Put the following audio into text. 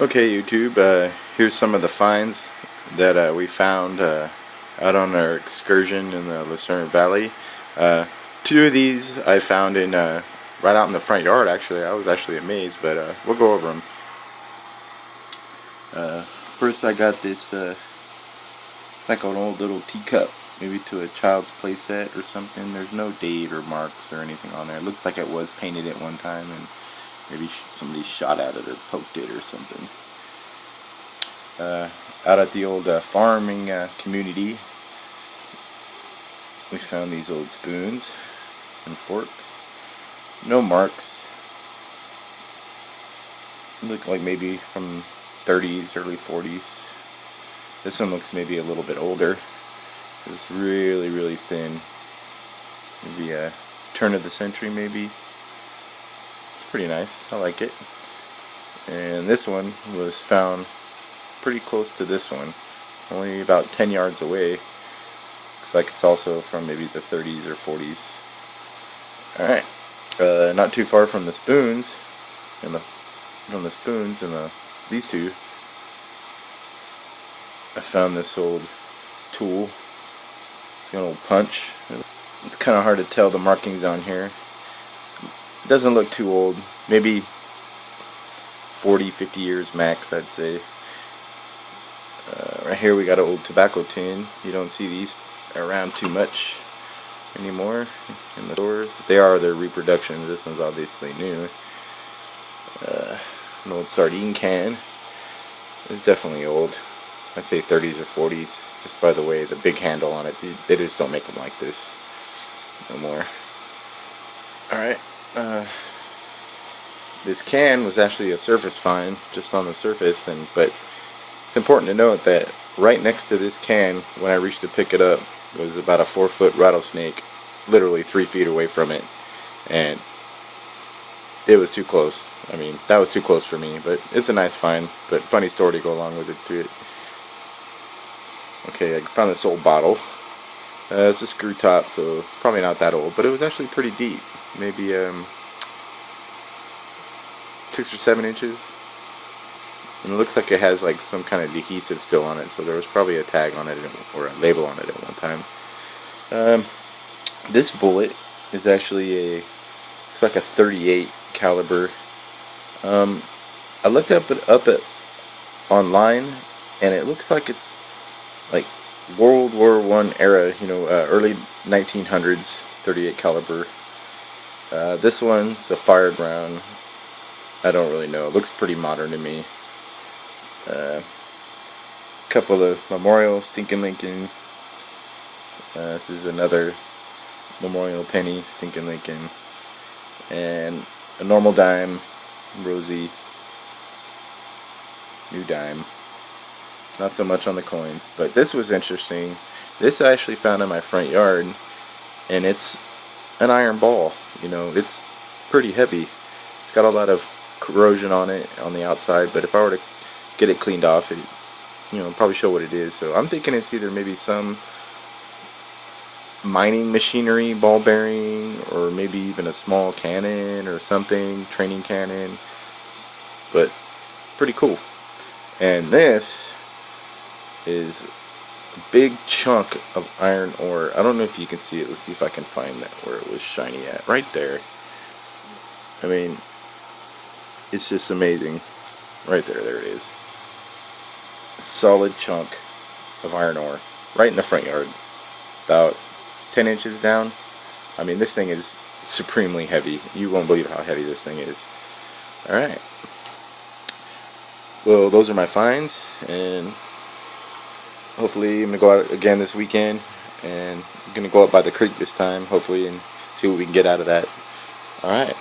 Okay, YouTube, here's some of the finds that we found out on our excursion in the Lucerne Valley. Two of these I found in right out in the front yard. Actually, I was actually amazed, but we'll go over them. First, I got this it's like an old little teacup, maybe to a child's play set or something. There's no date or marks or anything on there. It looks like it was painted at one time, and maybe somebody shot at it or poked it or something. Out at the old farming community, we found these old spoons and forks. No marks. Look like maybe from 30s, early 40s. This one looks maybe a little bit older. It's really, really thin. Maybe a turn of the century, maybe. It's pretty nice. I like it. And this one was found pretty close to this one, only about 10 yards away. Looks like it's also from maybe the 30s or 40s. Alright, not too far from the spoons, and these two, I found this old tool. It's an old punch. It's kind of hard to tell the markings on here. It doesn't look too old, maybe 40, 50 years max, I'd say. Right here we got an old tobacco tin. You don't see these around too much anymore in the stores. They are their reproductions. This one's obviously new. An old sardine can. It's definitely old. I'd say 30s or 40s, just by the way, the big handle on it. They just don't make them like this no more. Alright, this can was actually a surface find, just on the surface, but it's important to note that right next to this can, when I reached to pick it up, was about a 4-foot rattlesnake, literally 3 feet away from it, and it was too close. I mean, that was too close for me, but it's a nice find, but funny story to go along with it too. Okay, I found this old bottle. It's a screw top, so it's probably not that old, but it was actually pretty deep, maybe 6 or 7 inches. And it looks like it has like some kind of adhesive still on it, so there was probably a tag on it or a label on it at one time. This bullet is actually it's like a 38 caliber. I looked up it online, and it looks like it's like World War I era, early 1900s 38 caliber. This one's a fired round. I don't really know. It looks pretty modern to me. Couple of memorial Stinkin' Lincoln. This is another memorial penny Stinkin' Lincoln, and a normal dime, rosy new dime. Not so much on the coins, but this was interesting. This I actually found in my front yard, and it's an iron ball. It's pretty heavy. It's got a lot of corrosion on it on the outside, but if I were to get it cleaned off, it probably show what it is. So I'm thinking it's either maybe some mining machinery ball bearing, or maybe even a small cannon or something, training cannon, but pretty cool. And this is a big chunk of iron ore. I don't know if you can see it. Let's see if I can find that where it was shiny at. Right there. I mean, it's just amazing. Right there it is. A solid chunk of iron ore right in the front yard, about 10 inches down. I mean, this thing is supremely heavy. You won't believe how heavy this thing is. Alright, well, those are my finds, and hopefully I'm going to go out again this weekend, and I'm going to go up by the creek this time, hopefully, and see what we can get out of that. Alright.